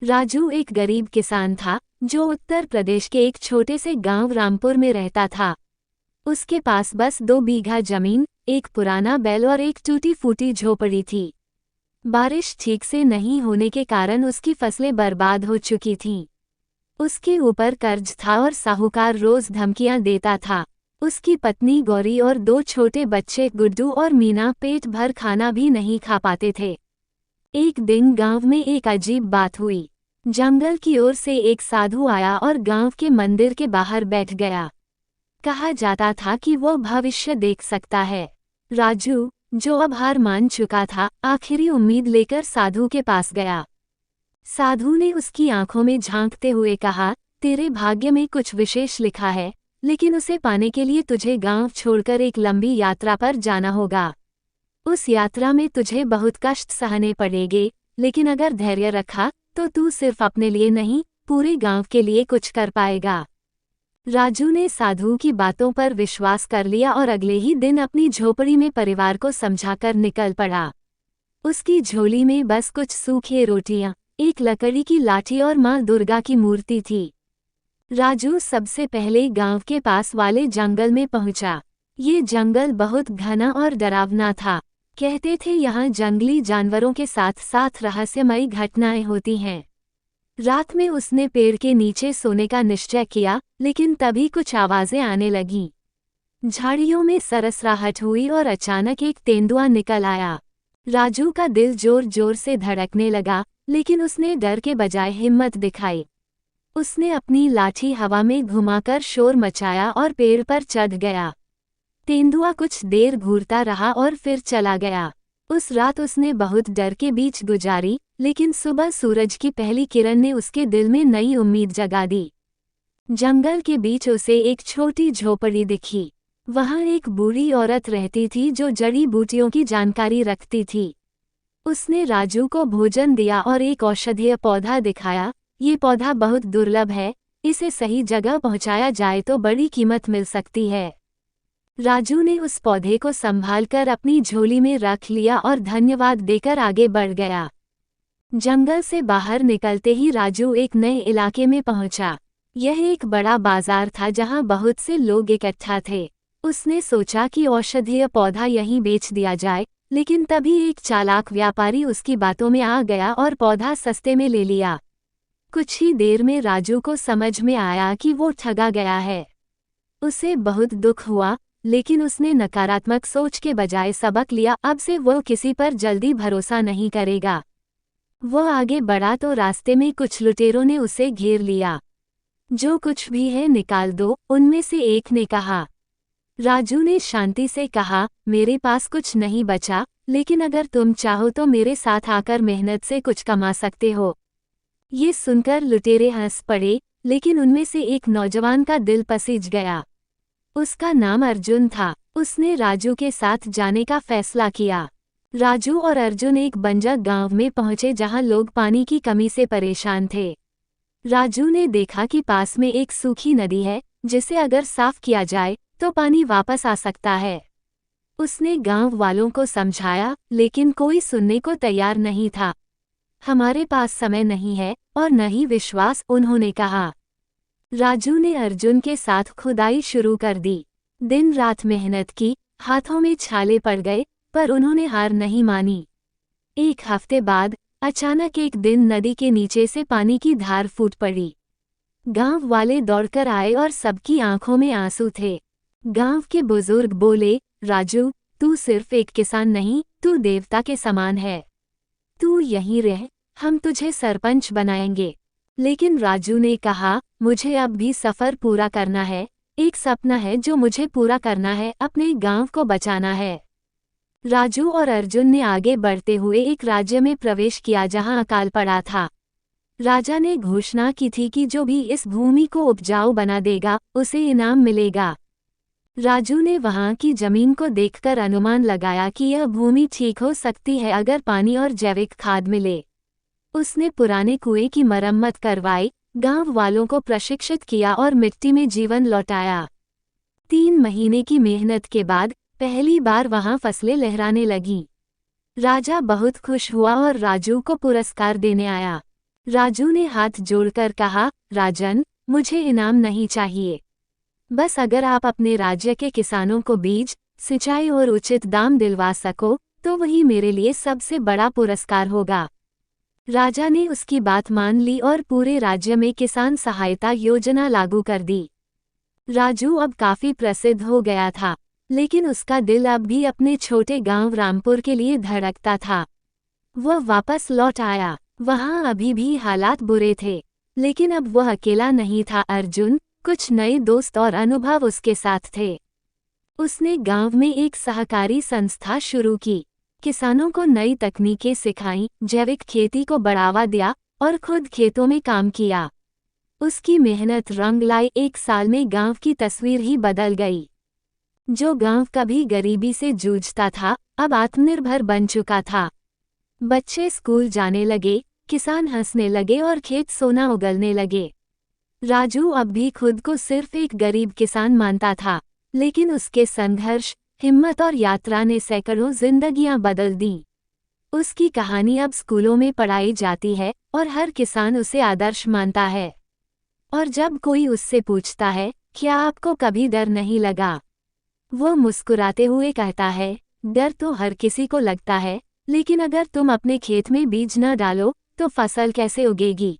राजू एक गरीब किसान था जो उत्तर प्रदेश के एक छोटे से गांव रामपुर में रहता था। उसके पास बस 2 बीघा जमीन, एक पुराना बैल और एक टूटी फूटी झोपड़ी थी। बारिश ठीक से नहीं होने के कारण उसकी फसलें बर्बाद हो चुकी थीं। उसके ऊपर कर्ज था और साहूकार रोज धमकियां देता था। उसकी पत्नी गौरी और 2 छोटे बच्चे गुड्डू और मीना पेट भर खाना भी नहीं खा पाते थे। एक दिन गांव में एक अजीब बात हुई। जंगल की ओर से एक साधु आया और गांव के मंदिर के बाहर बैठ गया। कहा जाता था कि वो भविष्य देख सकता है। राजू, जो अब हार मान चुका था, आखिरी उम्मीद लेकर साधु के पास गया। साधु ने उसकी आंखों में झांकते हुए कहा, तेरे भाग्य में कुछ विशेष लिखा है, लेकिन उसे पाने के लिए तुझे गांव छोड़कर एक लंबी यात्रा पर जाना होगा। उस यात्रा में तुझे बहुत कष्ट सहने पड़ेंगे, लेकिन अगर धैर्य रखा तो तू सिर्फ अपने लिए नहीं, पूरे गांव के लिए कुछ कर पाएगा। राजू ने साधु की बातों पर विश्वास कर लिया और अगले ही दिन अपनी झोपड़ी में परिवार को समझाकर निकल पड़ा। उसकी झोली में बस कुछ सूखे रोटियां, एक लकड़ी की लाठी और मां दुर्गा की मूर्ति थी। राजू सबसे पहले गांव के पास वाले जंगल में पहुंचा। ये जंगल बहुत घना और डरावना था। कहते थे यहाँ जंगली जानवरों के साथ साथ रहस्यमयी घटनाएं होती हैं। रात में उसने पेड़ के नीचे सोने का निश्चय किया, लेकिन तभी कुछ आवाजें आने लगीं। झाड़ियों में सरसराहट हुई और अचानक एक तेंदुआ निकल आया। राजू का दिल जोर जोर से धड़कने लगा, लेकिन उसने डर के बजाय हिम्मत दिखाई। उसने अपनी लाठी हवा में घुमाकर शोर मचाया और पेड़ पर चढ़ गया। तेंदुआ कुछ देर घूरता रहा और फिर चला गया। उस रात उसने बहुत डर के बीच गुजारी, लेकिन सुबह सूरज की पहली किरण ने उसके दिल में नई उम्मीद जगा दी। जंगल के बीच उसे एक छोटी झोपड़ी दिखी। वहां एक बूढ़ी औरत रहती थी जो जड़ी बूटियों की जानकारी रखती थी। उसने राजू को भोजन दिया और एक औषधीय पौधा दिखाया। ये पौधा बहुत दुर्लभ है, इसे सही जगह पहुंचाया जाए तो बड़ी कीमत मिल सकती है। राजू ने उस पौधे को संभालकर अपनी झोली में रख लिया और धन्यवाद देकर आगे बढ़ गया। जंगल से बाहर निकलते ही राजू एक नए इलाके में पहुंचा। यह एक बड़ा बाजार था जहां बहुत से लोग इकट्ठा थे। उसने सोचा कि औषधीय पौधा यहीं बेच दिया जाए, लेकिन तभी एक चालाक व्यापारी उसकी बातों में आ गया और पौधा सस्ते में ले लिया। कुछ ही देर में राजू को समझ में आया कि वो ठगा गया है। उसे बहुत दुख हुआ, लेकिन उसने नकारात्मक सोच के बजाय सबक लिया। अब से वो किसी पर जल्दी भरोसा नहीं करेगा। वो आगे बढ़ा तो रास्ते में कुछ लुटेरों ने उसे घेर लिया। जो कुछ भी है निकाल दो, उनमें से एक ने कहा। राजू ने शांति से कहा, मेरे पास कुछ नहीं बचा, लेकिन अगर तुम चाहो तो मेरे साथ आकर मेहनत से कुछ कमा सकते हो। ये सुनकर लुटेरे हंस पड़े, लेकिन उनमें से एक नौजवान का दिल पसीज गया। उसका नाम अर्जुन था। उसने राजू के साथ जाने का फैसला किया। राजू और अर्जुन एक बंजर गांव में पहुंचे जहां लोग पानी की कमी से परेशान थे। राजू ने देखा कि पास में एक सूखी नदी है, जिसे अगर साफ किया जाए तो पानी वापस आ सकता है। उसने गांव वालों को समझाया, लेकिन कोई सुनने को तैयार नहीं था। हमारे पास समय नहीं है और न ही विश्वास, उन्होंने कहा। राजू ने अर्जुन के साथ खुदाई शुरू कर दी। दिन रात मेहनत की, हाथों में छाले पड़ गए, पर उन्होंने हार नहीं मानी। एक हफ्ते बाद अचानक एक दिन नदी के नीचे से पानी की धार फूट पड़ी। गांव वाले दौड़कर आए और सबकी आंखों में आंसू थे। गांव के बुजुर्ग बोले, राजू, तू सिर्फ एक किसान नहीं, तू देवता के समान है। तू यहीं रह, हम तुझे सरपंच बनाएंगे। लेकिन राजू ने कहा, मुझे अब भी सफर पूरा करना है। एक सपना है जो मुझे पूरा करना है, अपने गांव को बचाना है। राजू और अर्जुन ने आगे बढ़ते हुए एक राज्य में प्रवेश किया जहां अकाल पड़ा था। राजा ने घोषणा की थी कि जो भी इस भूमि को उपजाऊ बना देगा, उसे इनाम मिलेगा। राजू ने वहां की जमीन को देखकर अनुमान लगाया कि यह भूमि ठीक हो सकती है अगर पानी और जैविक खाद मिले। उसने पुराने कुएं की मरम्मत करवाई, गांव वालों को प्रशिक्षित किया और मिट्टी में जीवन लौटाया। 3 महीने की मेहनत के बाद पहली बार वहां फसलें लहराने लगीं। राजा बहुत खुश हुआ और राजू को पुरस्कार देने आया। राजू ने हाथ जोड़कर कहा, राजन, मुझे इनाम नहीं चाहिए। बस अगर आप अपने राज्य के किसानों को बीज, सिंचाई और उचित दाम दिलवा सको तो वही मेरे लिए सबसे बड़ा पुरस्कार होगा। राजा ने उसकी बात मान ली और पूरे राज्य में किसान सहायता योजना लागू कर दी। राजू अब काफी प्रसिद्ध हो गया था, लेकिन उसका दिल अब भी अपने छोटे गांव रामपुर के लिए धड़कता था। वह वापस लौट आया। वहां अभी भी हालात बुरे थे, लेकिन अब वह अकेला नहीं था। अर्जुन, कुछ नए दोस्त और अनुभव उसके साथ थे। उसने गांव में एक सहकारी संस्था शुरू की, किसानों को नई तकनीकें सिखाईं, जैविक खेती को बढ़ावा दिया और खुद खेतों में काम किया। उसकी मेहनत रंग लाई। एक साल में गांव की तस्वीर ही बदल गई। जो गांव कभी गरीबी से जूझता था, अब आत्मनिर्भर बन चुका था। बच्चे स्कूल जाने लगे, किसान हंसने लगे और खेत सोना उगलने लगे। राजू अब भी खुद को सिर्फ एक गरीब किसान मानता था, लेकिन उसके संघर्ष, हिम्मत और यात्रा ने सैकड़ों जिंदगियां बदल दी। उसकी कहानी अब स्कूलों में पढ़ाई जाती है और हर किसान उसे आदर्श मानता है। और जब कोई उससे पूछता है, क्या आपको कभी डर नहीं लगा, वो मुस्कुराते हुए कहता है, डर तो हर किसी को लगता है, लेकिन अगर तुम अपने खेत में बीज न डालो तो फसल कैसे उगेगी।